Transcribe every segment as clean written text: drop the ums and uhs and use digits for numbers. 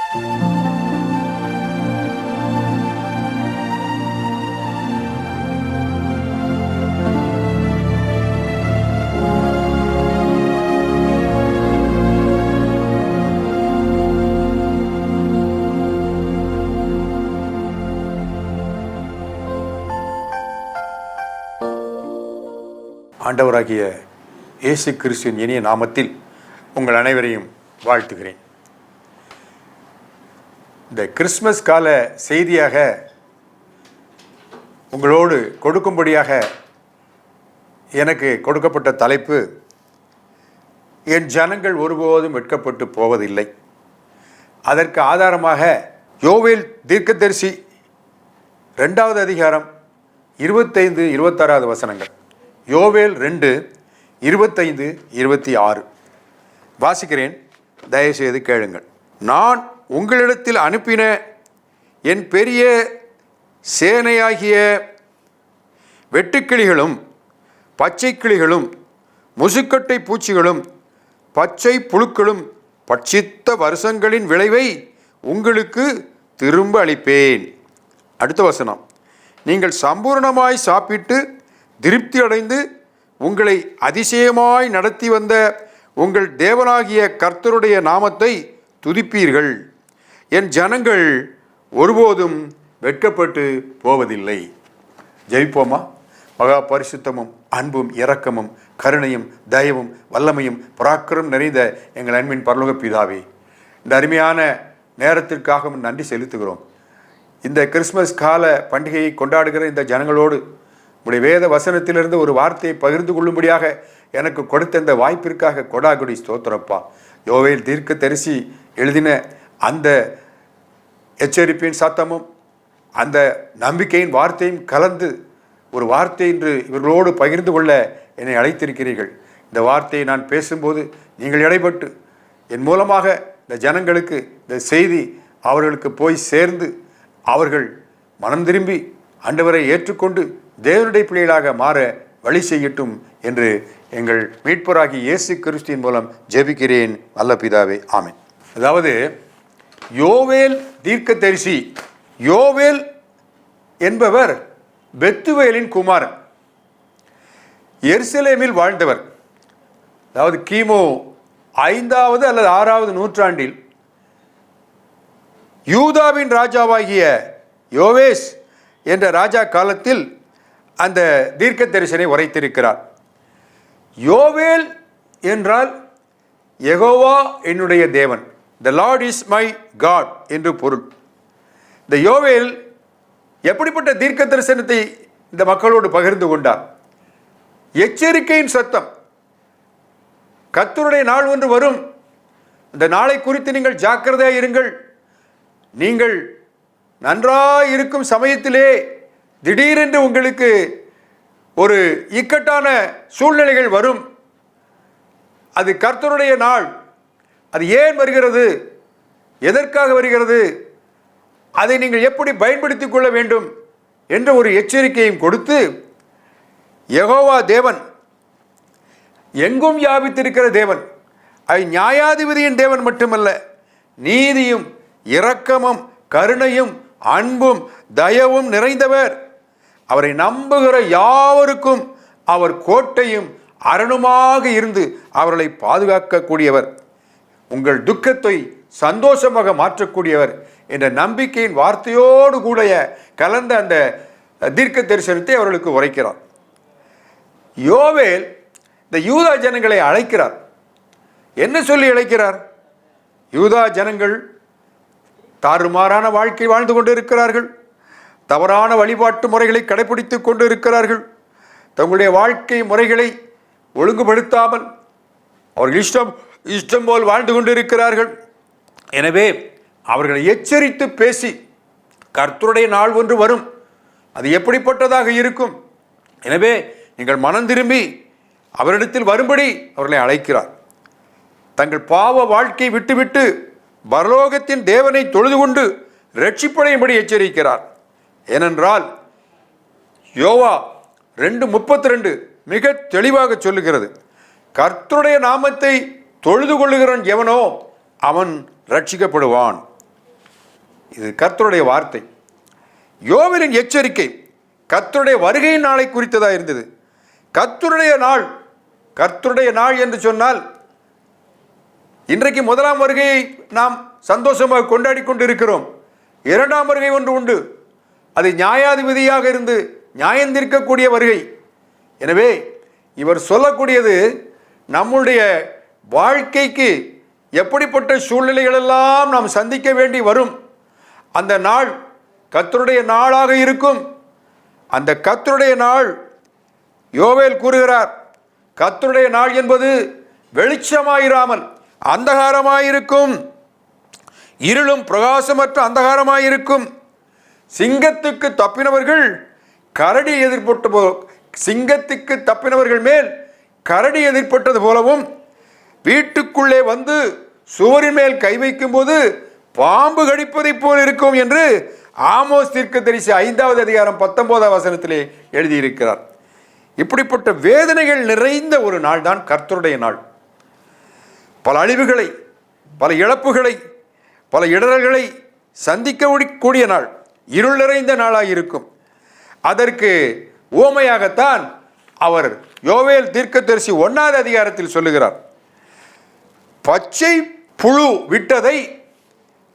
ஆண்டவராகிய இயேசு கிறிஸ்துவின் இனிய நாமத்தில் உங்கள் அனைவரையும் வாழ்த்துகிறேன். இந்த கிறிஸ்மஸ் கால செய்தியாக உங்களோடு கொடுக்கும்படியாக எனக்கு கொடுக்கப்பட்ட தலைப்பு, என் ஜனங்கள் ஒருபோதும் வெட்கப்பட்டு போவதில்லை. அதற்கு ஆதாரமாக யோவேல் தீர்க்கதரிசி 2வது அதிகாரம் 25-26 வசனங்கள். யோவேல் 2:25-26 வாசிக்கிறேன், தயவுசெய்து கேளுங்கள். நான் உங்களிடத்தில் அனுப்பின என் பெரிய சேனையாகிய வெட்டுக்கிளிகளும் பச்சை கிளிகளும் முசுக்கட்டை பூச்சிகளும் பச்சை புழுக்களும் பட்சித்த வருஷங்களின் விளைவை உங்களுக்கு திரும்ப அளிப்பேன். அடுத்த வசனம், நீங்கள் சம்பூர்ணமாய் சாப்பிட்டு திருப்தி அடைந்து உங்களை அதிசயமாய் நடத்தி வந்த உங்கள் தேவனாகிய கர்த்தருடைய நாமத்தை துதிப்பீர்கள். என் ஜனங்கள் ஒருபோதும் வெட்கப்பட்டு போவதில்லை. ஜெபிப்போமா? மகா பரிசுத்தமும் அன்பும் இரக்கமும் கருணையும் தயவும் வல்லமையும் பராக்கிரம் நிறைந்த எங்கள் அன்பின் பரலோக பிதாவே, இந்த அருமையான நேரத்திற்காக நன்றி செலுத்துகிறோம். இந்த கிறிஸ்மஸ் கால பண்டிகையை கொண்டாடுகிற இந்த ஜனங்களோடு உடைய வேத வசனத்திலிருந்து ஒரு வார்த்தையை பகிர்ந்து கொள்ளும்படியாக எனக்கு கொடுத்த இந்த வாய்ப்பிற்காக கொடாகுடி ஸ்தோத்திரப்பா. யோவேல் தீர்க்கதரிசி எழுதின அந்த எச்சரிப்பின் சத்தமும் அந்த நம்பிக்கையின் வார்த்தையும் கலந்து ஒரு வார்த்தை என்று இவர்களோடு பகிர்ந்து கொள்ள என்னை அழைத்திருக்கிறீர்கள். இந்த வார்த்தையை நான் பேசும்போது நீங்கள் இடைப்பட்டு என் மூலமாக இந்த ஜனங்களுக்கு இந்த செய்தி அவர்களுக்கு போய் சேர்ந்து அவர்கள் மனம் திரும்பி ஆண்டவரை ஏற்றுக்கொண்டு தேவனுடைய பிள்ளைகளாக மாற வழி செய்யட்டும் என்று எங்கள் மீட்பராகி இயேசு கிறிஸ்துவின் மூலம் ஜெபிக்கிறேன் நல்ல பிதாவே, ஆமென். அதாவது யோவேல் தீர்க்கதரிசி, யோவேல் என்பவர் பெத்துவேலின் குமாரன், எருசலேமில் வாழ்ந்தவர். அதாவது கிமு 5வது அல்லது 6வது நூற்றாண்டில் யூதாவின் ராஜாவாகிய யோவேஸ் என்ற ராஜா காலத்தில் அந்த தீர்க்க தரிசனை உரைத்திருக்கிறார். யோவேல் என்றால் யெகோவா என்னுடைய தேவன், த லார்ட் இஸ் மை காட் என்று பொருள். இந்த யோவேல் எப்படிப்பட்ட தீர்க்க தரிசனத்தை இந்த மக்களோடு பகிர்ந்து கொண்டார்? எச்சரிக்கையின் சத்தம். கர்த்தருடைய நாள் ஒன்று வரும், இந்த நாளை குறித்து நீங்கள் ஜாக்கிரதையாக இருங்கள். நீங்கள் நன்றாய் இருக்கும் சமயத்திலே திடீரென்று உங்களுக்கு ஒரு இக்கட்டான சூழ்நிலைகள் வரும். அது கர்த்தருடைய நாள். அது ஏன் வருகிறது, எதற்காக வருகிறது, அதை நீங்கள் எப்படி பயன்படுத்திக் கொள்ள வேண்டும் என்ற ஒரு எச்சரிக்கையும் கொடுத்து, யெகோவா தேவன் எங்கும் வியாபித்திருக்கிற தேவன், அது நியாயாதிபதியின் தேவன் மட்டுமல்ல, நீதியும் இரக்கமும் கருணையும் அன்பும் தயவும் நிறைந்தவர். அவரை நம்புகிற யாவருக்கும் அவர் கோட்டையும் அரணுமாக இருந்து அவர்களை பாதுகாக்கக்கூடியவர், உங்கள் துக்கத்தை சந்தோஷமாக மாற்றக்கூடியவர் என்ற நம்பிக்கையின் வார்த்தையோடு கூட கலந்த அந்த தீர்க்க தரிசனத்தை அவர்களுக்கு உரைக்கிறார். யோவேல் இந்த யூதா ஜனங்களை அழைக்கிறார். என்ன சொல்லி அழைக்கிறார்? யூதா ஜனங்கள் தாறுமாறான வாழ்க்கை வாழ்ந்து கொண்டு இருக்கிறார்கள், தவறான வழிபாட்டு முறைகளை கடைபிடித்துக் கொண்டு இருக்கிறார்கள், தங்களுடைய வாழ்க்கை முறைகளை ஒழுங்குபடுத்தாமல் அவர்கள் இஷ்டம் போல் வாழ்ந்து கொண்டு இருக்கிறார்கள். எனவே அவர்களை எச்சரித்து பேசி, கர்த்தருடைய நாள் ஒன்று வரும், அது எப்படிப்பட்டதாக இருக்கும், எனவே நீங்கள் மனம் திரும்பி அவரிடத்தில் வரும்படி அவர்களை அழைக்கிறார். தங்கள் பாவ வாழ்க்கை விட்டுவிட்டு பரலோகத்தின் தேவனை தொழுது கொண்டு ரட்சிப்படையும்படி எச்சரிக்கிறார். ஏனென்றால் யோவா 2:32 மிக தெளிவாக சொல்லுகிறது, கர்த்தருடைய நாமத்தை தொழுது கொள்ளுகிறவன் எவனோ அவன் ரட்சிக்கப்படுவான். இது கர்த்தருடைய வார்த்தை. யோவேலின் எச்சரிக்கை கர்த்தருடைய வருகையின் நாளை குறித்ததாக இருந்தது. கர்த்தருடைய நாள், கர்த்தருடைய நாள் என்று சொன்னால் இன்றைக்கு முதலாம் வருகையை நாம் சந்தோஷமாக கொண்டாடி கொண்டு இருக்கிறோம். இரண்டாம் வருகை ஒன்று உண்டு. அது நியாயாதிபதியாக இருந்து நியாயந்திருக்கக்கூடிய வருகை. எனவே இவர் சொல்லக்கூடியது நம்முடைய வாழ்க்கைக்கு எப்படிப்பட்ட சூழ்நிலைகளெல்லாம் நாம் சந்திக்க வேண்டி வரும். அந்த நாள் கர்த்தருடைய நாளாக இருக்கும். அந்த கர்த்தருடைய நாள் யோவேல் கூறுகிறார், கர்த்தருடைய நாள் என்பது வெளிச்சமாயிராமல் அந்தகாரமாயிருக்கும், இருளும் பிரகாசமற்ற அந்தகாரமாயிருக்கும். சிங்கத்துக்கு தப்பினவர்கள் கரடி எதிர்பட்ட சிங்கத்துக்கு தப்பினவர்கள் மேல் கரடி எதிர்பட்டது போலவும், வீட்டுக்குள்ளே வந்து சுவரின் மேல் கை வைக்கும் போது பாம்பு கடிப்பதை போல் இருக்கும் என்று ஆமோஸ் தீர்க்கதரிசி 5வது அதிகாரம் 19வது வசனத்திலே எழுதியிருக்கிறார். இப்படிப்பட்ட வேதனைகள் நிறைந்த ஒரு நாள் தான் கர்த்தருடைய நாள். பல அழிவுகளை, பல இழப்புகளை, பல இடரல்களை சந்திக்கக்கூடிய நாள், இருள் நிறைந்த நாளாக இருக்கும். அதற்கு உவமையாகத்தான் அவர் யோவேல் தீர்க்கதரிசி 1வது அதிகாரத்தில் சொல்லுகிறார். பச்சை புழு விட்டதை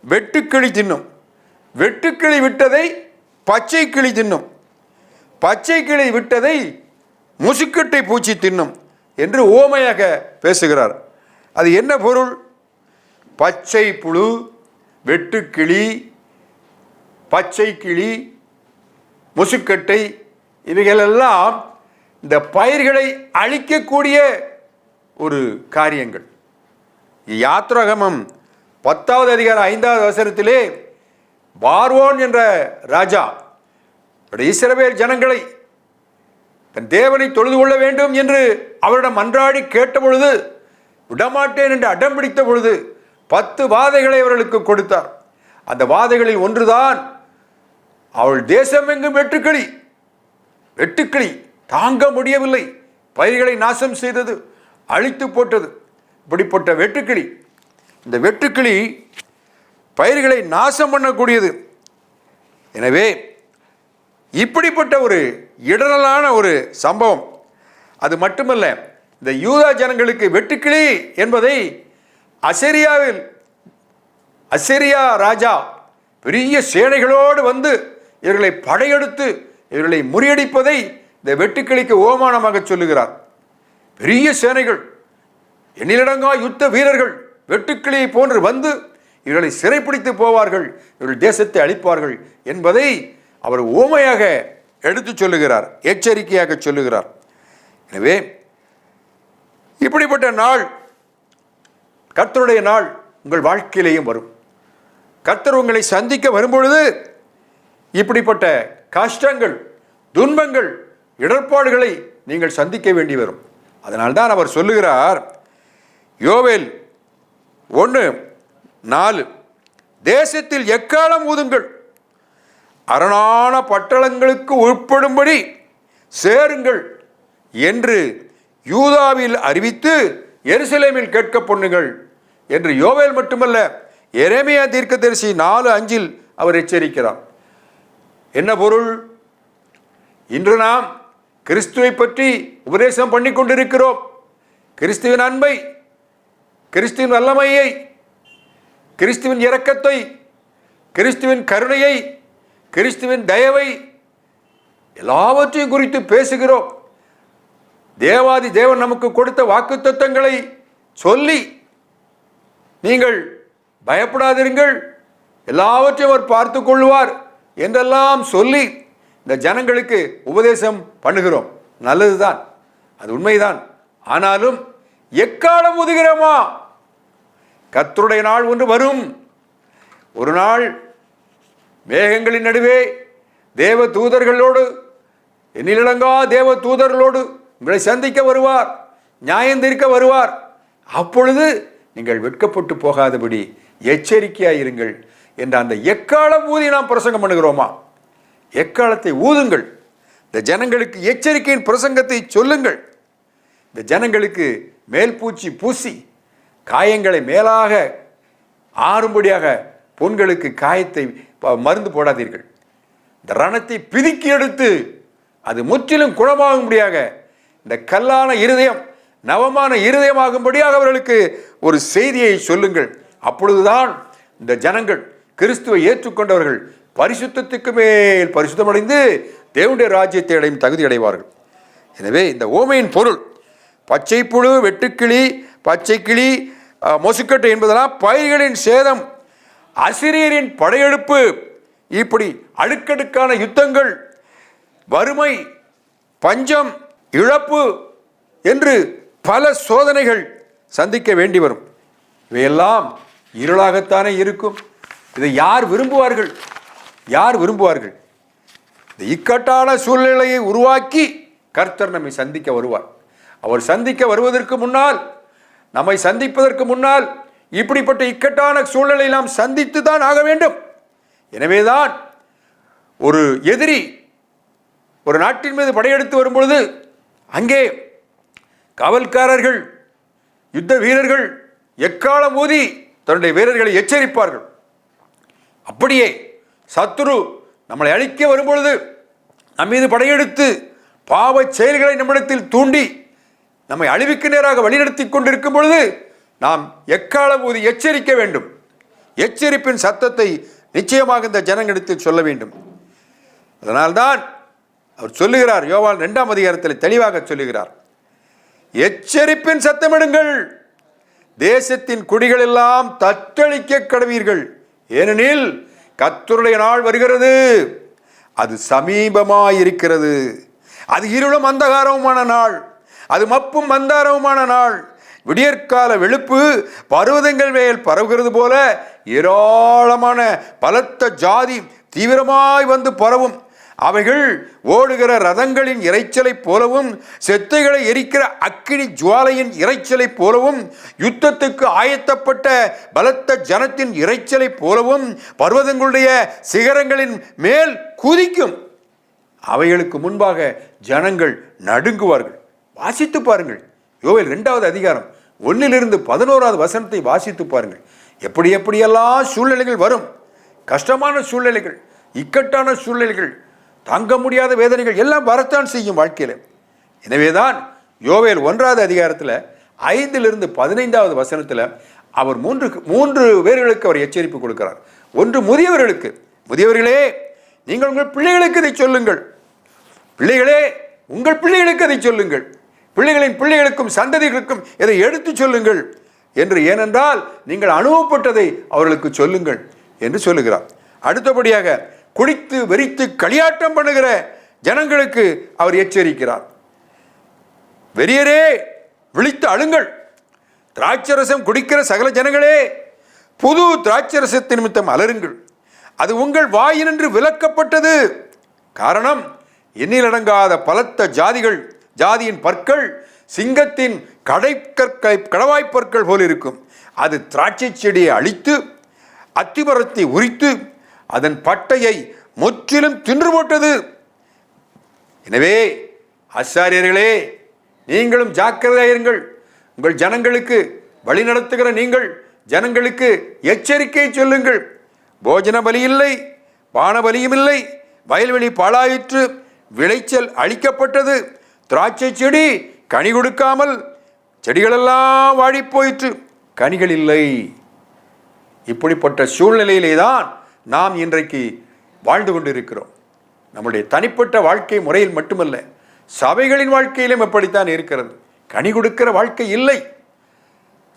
வெட்டுக்கிளி தின்னும், வெட்டுக்கிளி விட்டதை பச்சை கிளி தின்னும், பச்சை கிளி விட்டதை முசுக்கட்டை பூச்சி தின்னும் என்று உவமையாக பேசுகிறார். அது என்ன பொருள்? பச்சை புழு, வெட்டுக்கிளி, பச்சை கிளி, முசுக்கட்டை, இவைகளெல்லாம் இந்த பயிர்களை அழிக்கக்கூடிய ஒரு காரியங்கள். யாத்ராகமம் 10வது அதிகாரம் 5வது வசனத்திலே பார்வோன் என்ற ராஜா இஸ்ரவேல் ஜனங்களை தன் தேவனை தொழுது கொள்ள வேண்டும் என்று அவரிடம் மன்றாடி கேட்ட பொழுது, விடமாட்டேன் என்று அடம் பிடித்த பொழுது 10 வாதைகளை அவர்களுக்கு கொடுத்தார். அந்த வாதைகளில் ஒன்றுதான் அவள் தேசம் எங்கும் வெட்டுக்கிளி, வெட்டுக்கிளி தாங்க முடியவில்லை, பயிர்களை நாசம் செய்தது, அழித்து போட்டது. இப்படிப்பட்ட வெட்டுக்கிளி, இந்த வெட்டுக்கிளி பயிர்களை நாசம் பண்ணக்கூடியது. எனவே இப்படிப்பட்ட ஒரு இடரலான ஒரு சம்பவம். அது மட்டுமல்ல, இந்த யூதா ஜனங்களுக்கு வெட்டுக்கிளி என்பதை அசீரியா ராஜா பெரிய சேனைகளோடு வந்து இவர்களை படையெடுத்து இவர்களை முறியடிப்பதை இந்த வெட்டுக்கிளிக்கு ஓமானமாக சொல்லுகிறார். பெரிய சேனைகள், எண்ணிலடங்கா யுத்த வீரர்கள் வெட்டுக்கிளியை போன்று வந்து இவர்களை சிறைப்பிடித்து போவார்கள், இவர்கள் தேசத்தை அழிப்பார்கள் என்பதை அவர் ஓமையாக எடுத்து சொல்லுகிறார், எச்சரிக்கையாக சொல்லுகிறார். எனவே இப்படிப்பட்ட நாள், கர்த்தருடைய நாள் உங்கள் வாழ்க்கையிலேயும் வரும். கர்த்தர் உங்களை சந்திக்க வரும்பொழுது இப்படிப்பட்ட கஷ்டங்கள், துன்பங்கள், இடர்பாடுகளை நீங்கள் சந்திக்க வேண்டி வரும். அதனால்தான் அவர் சொல்லுகிறார், யோவேல் 1:4, தேசத்தில் எக்காலம் ஊதுங்கள், அரணான பட்டணங்களுக்கு உட்படும்படி சேருங்கள் என்று யூதாவில் அறிவித்து எருசலேமில் கேட்க பண்ணுங்கள் என்று யோவேல் மட்டுமல்ல, எரேமியா தீர்க்கதரிசி 4:5 அவர் எச்சரிக்கிறார். என்ன பொருள்? இன்று நாம் கிறிஸ்துவை பற்றி உபதேசம் பண்ணி கொண்டிருக்கிறோம். கிறிஸ்துவின் அன்பை, கிறிஸ்துவின் வல்லமையை, கிறிஸ்துவின் இரக்கத்தை, கிறிஸ்துவின் கருணையை, கிறிஸ்துவின் தயவை எல்லாவற்றையும் குறித்து பேசுகிறோம். தேவாதி தேவன் நமக்கு கொடுத்த வாக்குத்தத்தங்களை சொல்லி, நீங்கள் பயப்படாதிருங்கள், எல்லாவற்றையும் அவர் பார்த்து கொள்வார் என்றெல்லாம் சொல்லி இந்த ஜனங்களுக்கு உபதேசம் பண்ணுகிறோம். நல்லதுதான், அது உண்மைதான். ஆனாலும் எக்காலம் ஊதுகிறோமா? கர்த்தருடைய நாள் ஒன்று வரும். ஒரு நாள் மேகங்களின் நடுவே தேவ தூதர்களோடு, எண்ணிலடங்கா தேவ தூதர்களோடு உங்களை சந்திக்க வருவார், நியாயந்தீர்க்க வருவார். அப்பொழுது நீங்கள் வெட்கப்பட்டு போகாதபடி எச்சரிக்கையாயிருங்கள் என்ற அந்த எக்காலம் ஊதி நாம் பிரசங்கம் பண்ணுகிறோமா? எக்காலத்தை ஊதுங்கள். இந்த ஜனங்களுக்கு எச்சரிக்கையின் பிரசங்கத்தை சொல்லுங்கள். இந்த ஜனங்களுக்கு மேல் பூச்சி பூசி காயங்களை மேலாக ஆறும்படியாக புண்களுக்கு காயத்தை மருந்து போடாதீர்கள். இந்த ரணத்தை பிதுக்கி எடுத்து அது முற்றிலும் குணமாகும்படியாக இந்த கல்லான இருதயம் நவமான இருதயமாகும்படியாக அவர்களுக்கு ஒரு செய்தியை சொல்லுங்கள். அப்பொழுதுதான் இந்த ஜனங்கள் கிறிஸ்துவை ஏற்றுக்கொண்டவர்கள் பரிசுத்தத்துக்கு மேல் பரிசுத்தமடைந்து தேவனுடைய ராஜ்யத்தை அடையும் தகுதி அடைவார்கள். எனவே இந்த ஓமையின் பொருள் பச்சை புழு, வெட்டுக்கிளி, பச்சை கிளி, மொசுக்கட்டை என்பதெல்லாம் பயிர்களின் சேதம், அசிரியரின் படையெடுப்பு, இப்படி அடுக்கடுக்கான யுத்தங்கள், வறுமை, பஞ்சம், இழப்பு என்று பல சோதனைகள் சந்திக்க வேண்டி வரும். இவையெல்லாம் இருளாகத்தானே இருக்கும். இதை யார் விரும்புவார்கள்? யார் விரும்புவார்கள்? இந்த இக்கட்டான சூழ்நிலையை உருவாக்கி கர்த்தர் நம்மை சந்திக்க வருவார். அவர் சந்திக்க வருவதற்கு முன்னால், நம்மை சந்திப்பதற்கு முன்னால் இப்படிப்பட்ட இக்கட்டான சூழ்நிலை நாம் சந்தித்து தான் ஆக வேண்டும். எனவேதான் ஒரு எதிரி ஒரு நாட்டின் மீது படையெடுத்து வரும்பொழுது அங்கே காவல்காரர்கள், யுத்த வீரர்கள் எக்காலம் ஊதி தன்னுடைய வீரர்களை எச்சரிப்பார்கள். அப்படியே சத்துரு நம்மளை அழிக்க வரும்பொழுது, நம் மீது படையெடுத்து பாவ செயல்களை நம்மிடத்தில் தூண்டி நம்மை அழிவுக்கு நேராக வழிநடத்தி கொண்டிருக்கும் பொழுது நாம் எக்காலம் ஊதி எச்சரிக்க வேண்டும். எச்சரிப்பின் சத்தத்தை நிச்சயமாக இந்த ஜனங்களிடத்தில் சொல்ல வேண்டும். அதனால்தான் அவர் சொல்லுகிறார், யோவான் 2ஆம் அதிகாரத்தில் தெளிவாக சொல்லுகிறார், எச்சரிப்பின் சத்தமிடுங்கள், தேசத்தின் குடிகள் எல்லாம் தத்தளிக்க கடவீர்கள், ஏனெனில் கர்த்தருடைய நாள் வருகிறது, அது சமீபமாயிருக்கிறது. அது இருளும் அந்தகாரவுமான நாள், அது மப்பும் மந்தாரவுமான நாள். விடியற்கால வெளுப்பு பர்வதங்கள் மேல் பரவுகிறது போல ஏராளமான பலத்த ஜாதி தீவிரமாய் வந்து பரவும். அவைகள் ஓடுகிற ரதங்களின் இறைச்சலை போலவும், செத்தைகளை எரிக்கிற அக்கினி ஜுவாலையின் இறைச்சலை போலவும், யுத்தத்துக்கு ஆயத்தப்பட்ட பலத்த ஜனத்தின் இறைச்சலை போலவும் பர்வதங்களுடைய சிகரங்களின் மேல் குதிக்கும். அவைகளுக்கு முன்பாக ஜனங்கள் நடுங்குவார்கள். வாசித்து பாருங்கள், யோவேல் 2ஆவது அதிகாரம் 1 to 11 வசனத்தை வாசித்து பாருங்கள். எப்படி எப்படியெல்லாம் சூழ்நிலைகள் வரும், கஷ்டமான சூழ்நிலைகள், இக்கட்டான சூழ்நிலைகள், தாங்க முடியாத வேதனைகள் எல்லாம் வரத்தான் செய்யும் வாழ்க்கையில். எனவேதான் யோவேல் 1ஆவது அதிகாரத்தில் 5 to 15 வசனத்தில் அவர் மூன்று பேர்களுக்கு அவர் எச்சரிப்பு கொடுக்கிறார். ஒன்று முதியவர்களுக்கு, முதியவர்களே நீங்கள் உங்கள் பிள்ளைகளுக்கு இதை சொல்லுங்கள், பிள்ளைகளே உங்கள் பிள்ளைகளுக்கு அதை சொல்லுங்கள், பிள்ளைகளின் பிள்ளைகளுக்கும் சந்ததிகளுக்கும் இதை எடுத்து சொல்லுங்கள் என்று, ஏனென்றால் நீங்கள் அனுபவப்பட்டதை அவர்களுக்கு சொல்லுங்கள் என்று சொல்லுகிறார். அடுத்தபடியாக குடித்து வெறித்து களியாட்டம் பண்ணுகிற ஜனங்களுக்கு அவர் எச்சரிக்கிறார். வெறியரே விழித்து அழுங்கள், திராட்சரசம் குடிக்கிற சகல ஜனங்களே புது திராட்சரசத்தின் நிமித்தம் அலருங்கள், அது உங்கள் வாயினின்று விலக்கப்பட்டது. காரணம், எண்ணிலடங்காத பலத்த ஜாதியின் பற்கள் சிங்கத்தின் கடவாய்ப்பற்கள் போல் இருக்கும். அது திராட்சை செடியை அழித்து அத்திமரத்தை உரித்து அதன் பட்டையை முற்றிலும் தின்று போட்டது. எனவே ஆசாரியர்களே நீங்களும் ஜாக்கிரதையாயிருங்கள். உங்கள் ஜனங்களுக்கு வழி நடத்துகிற நீங்கள் ஜனங்களுக்கு எச்சரிக்கை சொல்லுங்கள். போஜன பலி இல்லை, பான பலியும் இல்லை, வயல்வெளி பாழாயிற்று, விளைச்சல் அழிக்கப்பட்டது, திராட்சை செடி கனி கொடுக்காமல் செடிகளெல்லாம் வாடி போயிற்று, கனிகள் இல்லை. இப்படிப்பட்ட சூழ்நிலையிலே தான் நாம் இன்றைக்கு வாழ்ந்து கொண்டிருக்கிறோம். நம்முடைய தனிப்பட்ட வாழ்க்கை முறையில் மட்டுமல்ல, சபைகளின் வாழ்க்கையிலும் எப்படித்தான் இருக்கிறது. கனி கொடுக்கிற வாழ்க்கை இல்லை.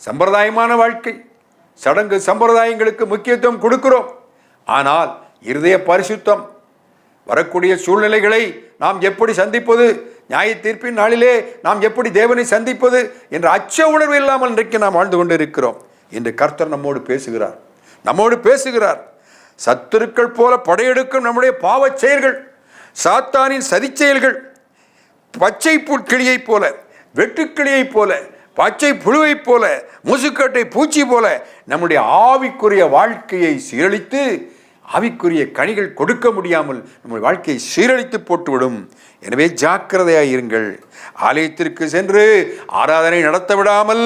சம்பிரதாயமான வாழ்க்கை, சடங்கு சம்பிரதாயங்களுக்கு முக்கியத்துவம் கொடுக்கிறோம். ஆனால் இருதய பரிசுத்தம், வரக்கூடிய சூழ்நிலைகளை நாம் எப்படி சந்திப்பது, நியாய தீர்ப்பின் நாளிலே நாம் எப்படி தேவனை சந்திப்பது என்ற அச்ச உணர்வு இல்லாமல் இன்றைக்கு நாம் வாழ்ந்து கொண்டிருக்கிறோம். இன்று கர்த்தர் நம்மோடு பேசுகிறார். சத்துருக்கள் போல படையெடுக்கும் நம்முடைய பாவச் செயல்கள், சாத்தானின் சதி செயல்கள், பச்சை புட்கிளியைப் போல, வெட்டுக்கிளியைப் போல, பச்சை புழுவைப் போல, முசுக்கட்டை பூச்சி போல நம்முடைய ஆவிக்குரிய வாழ்க்கையை சீரழித்து ஆவிக்குரிய கனிகள் கொடுக்க முடியாமல் நம்முடைய வாழ்க்கையை சீரழித்து போட்டுவிடும். எனவே ஜாக்கிரதையாயிருங்கள். ஆலயத்திற்கு சென்று ஆராதனை நடத்த விடாமல்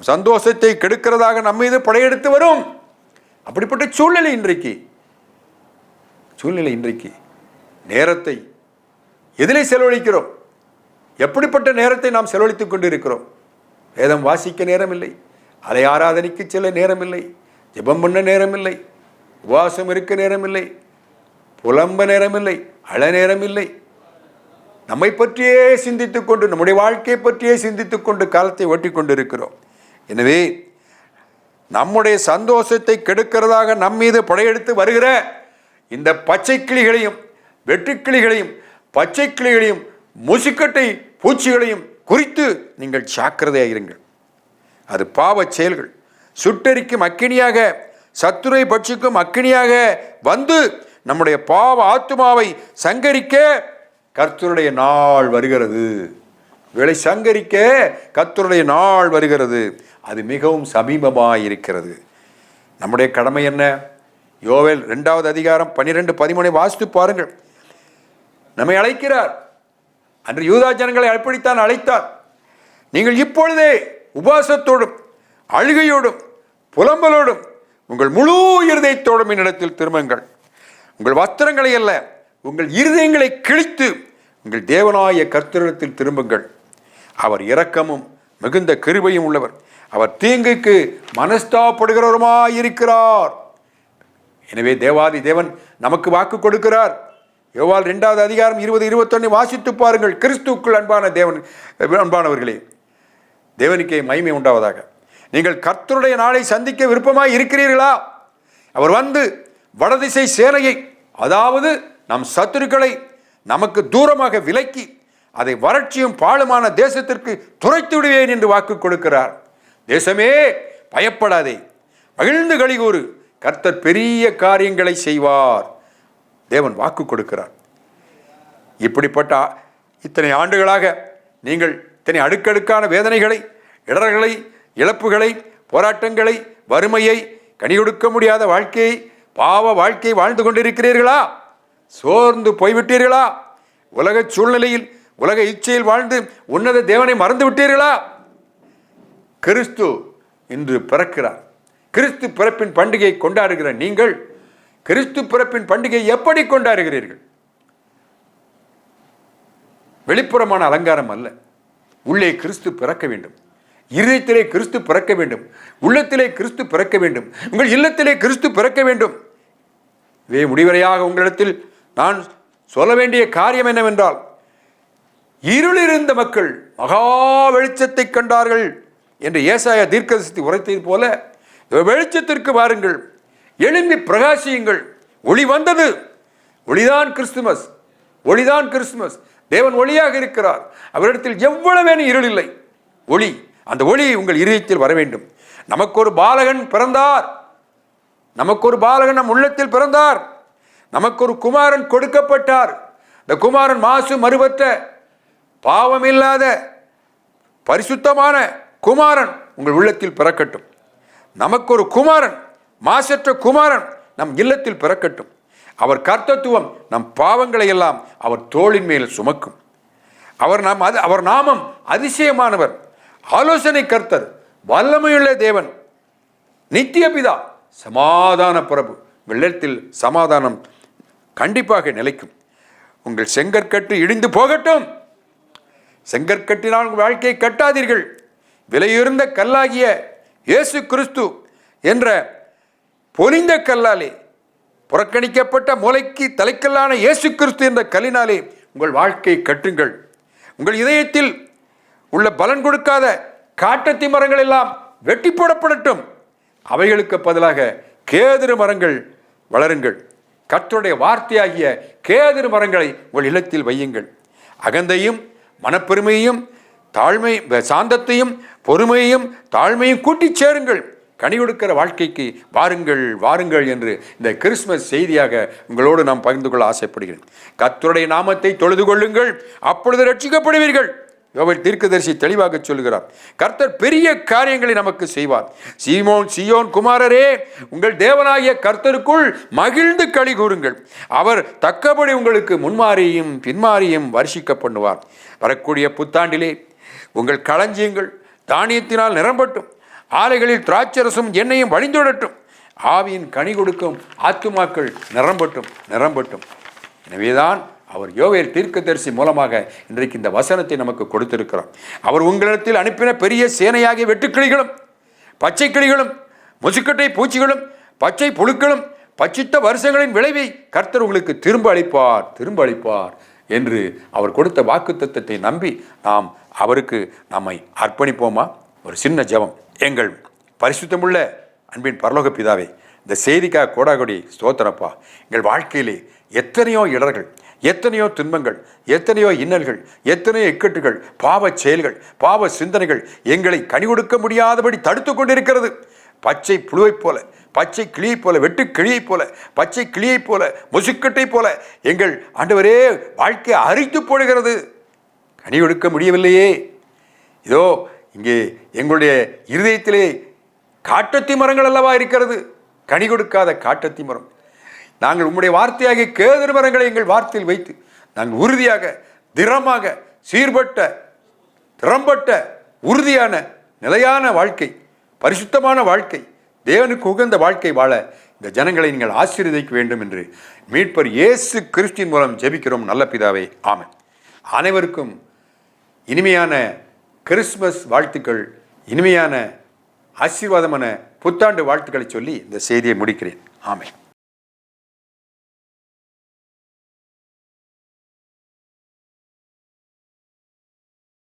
சந்தோஷத்தை கெடுக்கிறதாக நம்ம மீது படையெடுத்து வரும். அப்படிப்பட்ட சூழ்நிலை இன்றைக்கு நேரத்தை எதிலே செலவழிக்கிறோம்? எப்படிப்பட்ட நேரத்தை நாம் செலவழித்துக் கொண்டிருக்கிறோம்? வேதம் வாசிக்க நேரமில்லை, அலை ஆராதனைக்கு செல்ல நேரமில்லை, ஜெபம் பண்ண நேரமில்லை, உபவாசம் இருக்க நேரமில்லை, புலம்ப நேரமில்லை, அழ நேரமில்லை. நம்மை பற்றியே சிந்தித்துக் கொண்டு, நம்முடைய வாழ்க்கையை பற்றியே சிந்தித்துக் கொண்டு காலத்தை ஓட்டி கொண்டிருக்கிறோம். எனவே நம்முடைய சந்தோஷத்தை கெடுக்கிறதாக நம் மீது படையெடுத்து வருகிற இந்த பச்சை கிளிகளையும் வெட்டுக்கிளிகளையும் பச்சை கிளிகளையும் முசுக்கட்டை பூச்சிகளையும் குறித்து நீங்கள் ஜாக்கிரதையாக இருங்கள். அது பாவ செயல்கள், சுட்டெரிக்கும் அக்கினியாக, சத்துரை பட்சிக்கும் அக்கினியாக வந்து நம்முடைய பாவ ஆத்துமாவை சங்கரிக்க கர்த்தருடைய நாள் வருகிறது. வேளை சங்கரிக்க கர்த்தருடைய நாள் வருகிறது. அது மிகவும் சமீபமாயிருக்கிறது. நம்முடைய கடமை என்ன? யோவேல் 2வது அதிகாரம் 12-13 வாசித்து பாருங்கள். நம்மை அழைக்கிறார். அன்று யூதா ஜனங்களை அப்படித்தான் அழைத்தார். நீங்கள் இப்பொழுதே உபவாசத்தோடும் அழுகையோடும் புலம்பலோடும் உங்கள் முழு இருதயத்தோடும் என்னிடத்தில் திரும்புங்கள். உங்கள் வஸ்திரங்களை அல்ல, உங்கள் இருதயங்களை கிழித்து உங்கள் தேவனாய கர்த்தரிடத்தில் திரும்புங்கள். அவர் இரக்கமும் மிகுந்த கிருபையும் உள்ளவர், அவர் தீங்குக்கு மனஸ்தாபப்படுகிறவருமாயிருக்கிறார். எனவே தேவாதி தேவன் நமக்கு வாக்கு கொடுக்கிறார். யோவால் 2வது அதிகாரம் 20-21 வாசித்து பாருங்கள். கிறிஸ்துவுக்குள் அன்பானவர்களே, தேவனுக்கே மகிமை உண்டாவதாக. நீங்கள் கர்த்தருடைய நாளை சந்திக்க விருப்பமாய் இருக்கிறீர்களா? அவர் வந்து வடதிசை சேனையை, அதாவது நம் சத்துருக்களை நமக்கு தூரமாக விலக்கி அதை வறட்சியும் பாழுமான தேசத்திற்கு துரைத்து விடுவேன் என்று வாக்கு கொடுக்கிறார். தேசமே பயப்படாதே, மகிழ்ந்து களிகூறு, கர்த்தர் பெரிய காரியங்களை செய்வார். தேவன் வாக்கு கொடுக்கிறார். இப்படிப்பட்ட இத்தனை ஆண்டுகளாக நீங்கள் இத்தனை அடுக்கடுக்கான வேதனைகளை, இடர்களை, இழப்புகளை, போராட்டங்களை, வறுமையை, கனி கொடுக்க முடியாத வாழ்க்கையை, பாவ வாழ்க்கையை வாழ்ந்து கொண்டிருக்கிறீர்களா? சோர்ந்து போய்விட்டீர்களா? உலக சூழ்நிலையில், உலக இச்சையில் வாழ்ந்து உன்னத தேவனை மறந்து விட்டீர்களா? கிறிஸ்து இன்று பிறக்கிறார். கிறிஸ்து பிறப்பின் பண்டிகையை கொண்டாடுகிற நீங்கள் கிறிஸ்து பிறப்பின் பண்டிகையை எப்படி கொண்டாடுகிறீர்கள்? வெளிப்புறமான அலங்காரம் அல்ல, உள்ளே கிறிஸ்து பிறக்க வேண்டும். இருதயத்திலே கிறிஸ்து பிறக்க வேண்டும். உள்ளத்திலே கிறிஸ்து பிறக்க வேண்டும். உங்கள் இல்லத்திலே கிறிஸ்து பிறக்க வேண்டும். இவை முடிவரையாக உங்களிடத்தில் நான் சொல்ல வேண்டிய காரியம் என்னவென்றால், இருளிருந்த மக்கள் மகா வெளிச்சத்தை கண்டார்கள் என்று ஏசாயா தீர்க்கதரிசி உரைத்தது போல வெளிச்சத்திற்கு வாருங்கள், எழும்பி பிரகாசியுங்கள். ஒளி வந்தது. ஒளிதான் கிறிஸ்துமஸ், ஒளிதான் கிறிஸ்துமஸ். தேவன் ஒளியாக இருக்கிறார். அவரிடத்தில் எவ்வளவேனும் இருள் இல்லை. ஒளி, அந்த ஒளி உங்கள் இதயத்தில் வர வேண்டும். நமக்கு ஒரு பாலகன் பிறந்தார். நமக்கு ஒரு பாலகன் நம் உள்ளத்தில் பிறந்தார். நமக்கு ஒரு குமாரன் கொடுக்கப்பட்டார். இந்த குமாரன் மாசு மறுபற்ற பாவமில்லாத பரிசுத்தமான குமாரன் உங்கள் உள்ளத்தில் பிறக்கட்டும். நமக்கு ஒரு குமாரன், மாசற்ற குமாரன் நம் இல்லத்தில் பிறக்கட்டும். அவர் கர்த்தத்துவம் நம் பாவங்களை எல்லாம் அவர் தோளின் மேல் சுமக்கும். அவர் நாமம் அதிசயமானவர், ஆலோசனை கர்த்தர், வல்லமையுள்ள தேவன், நித்திய பிதா, சமாதான பிரபு. வெள்ளத்தில் சமாதானம் கண்டிப்பாக நிலைக்கும். உங்கள் செங்கற்கட்டு இடிந்து போகட்டும். செங்கற்கட்டினால் உங்கள் வாழ்க்கையை கட்டாதீர்கள். விலையுயர்ந்த கல்லாகிய இயேசு கிறிஸ்து என்ற பொலிந்த கல்லாலே, புறக்கணிக்கப்பட்ட மூளைக்கு தலைக்கல்லான இயேசு கிறிஸ்து என்ற கல்லினாலே உங்கள் வாழ்க்கையை கட்டுங்கள். உங்கள் இதயத்தில் உள்ள பலன் கொடுக்காத காட்டத்தி மரங்கள் எல்லாம் வெட்டி போடப்படட்டும். அவைகளுக்கு பதிலாக கேதுரு மரங்கள் வளருங்கள். கர்த்தருடைய வார்த்தையாகிய கேதுரு மரங்களை உங்கள் இல்லத்தில் வையுங்கள். அகந்தையும் மனப்பெருமையும் சாந்தத்தையும் பொறுமையையும் தாழ்மையும் கூட்டி சேருங்கள். கனி கொடுக்கிற வாழ்க்கைக்கு வாருங்கள் வாருங்கள் என்று இந்த கிறிஸ்துமஸ் செய்தியாக உங்களோடு நாம் பகிர்ந்து கொள்ள ஆசைப்படுகிறேன். கர்த்தருடைய நாமத்தை தொழுது கொள்ளுங்கள், அப்பொழுது ரட்சிக்கப்படுவீர்கள். யோவேல் தீர்க்கதரிசி தெளிவாக சொல்கிறார். கர்த்தர் பெரிய காரியங்களை நமக்கு செய்வார். சீயோன் குமாரரே, உங்கள் தேவனாகிய கர்த்தருக்குள் மகிழ்ந்து களி கூறுங்கள். அவர் தக்கபடி உங்களுக்கு முன்மாறியும் பின்மாறியும் வருஷிக்க பண்ணுவார். வரக்கூடிய புத்தாண்டிலே உங்கள் களஞ்சியங்கள் தானியத்தினால் நிரம்பட்டும். ஆலைகளில் திராட்சரசும் எண்ணெயும் வழிந்துவிடட்டும். ஆவியின் கனி கொடுக்கும் ஆத்துமாக்கள் நிரம்பட்டும் நிரம்பட்டும். எனவேதான் அவர் யோவேல் தீர்க்கதரிசி மூலமாக இன்றைக்கு இந்த வசனத்தை நமக்கு கொடுத்திருக்கிறார். அவர் உங்களிடத்தில் அனுப்பின பெரிய சேனையாகிய வெட்டுக்கிளிகளும் பச்சை கிளிகளும் முசுக்கட்டை பூச்சிகளும் பச்சை புழுக்களும் பச்சித்த வருஷங்களின் விளைவை கர்த்தர் உங்களுக்கு திரும்ப அளிப்பார் என்று அவர் கொடுத்த வாக்குத்தத்தத்தை நம்பி நாம் அவருக்கு நம்மை அர்ப்பணிப்போமா? ஒரு சின்ன ஜெபம். எங்கள் பரிசுத்தமுள்ள அன்பின் பரலோக பிதாவே, இந்த செய்திக்காக கோடாகோடி ஸ்தோத்திரப்பா. எங்கள் வாழ்க்கையிலே எத்தனையோ இடர்கள், எத்தனையோ துன்பங்கள், எத்தனையோ இன்னல்கள், எத்தனையோ இக்கட்டுகள், பாவ செயல்கள், பாவ சிந்தனைகள் எங்களை கனி கொடுக்க முடியாதபடி தடுத்து கொண்டிருக்கிறது. பச்சை புழுவைப் போல, பச்சை கிளியைப் போல, வெட்டு கிளியைப் போல, பச்சை கிளியைப் போல, முசுக்கட்டை போல எங்கள் ஆண்டவரே வாழ்க்கை அரித்து போடுகிறது. கனி கொடுக்க முடியவில்லையே. இதோ இங்கே எங்களுடைய இருதயத்திலே காட்டத்தி மரங்கள் அல்லவா இருக்கிறது, கனி கொடுக்காத காட்டத்தி மரம். நாங்கள் உம்முடைய வார்த்தையாகிய கேதுரு மரங்களை எங்கள் வார்த்தையில் வைத்து நாங்கள் உறுதியாக, திடமாக, சீர்பட்ட, திறம்பட்ட, உறுதியான, நிலையான வாழ்க்கை, பரிசுத்தமான வாழ்க்கை, தேவனுக்கு உகந்த வாழ்க்கை வாழ இந்த ஜனங்களை நீங்கள் ஆசீர்வதிக்க வேண்டும் என்று மீட்பர் இயேசு கிறிஸ்துவின் மூலம் ஜெபிக்கிறோம் நல்ல பிதாவே, ஆமென். அனைவருக்கும் இனிமையான கிறிஸ்துமஸ் வாழ்த்துக்கள், இனிமையான ஆசீர்வாதமான புத்தாண்டு வாழ்த்துக்களை சொல்லி இந்த செய்தியை முடிக்கிறேன். ஆமென்.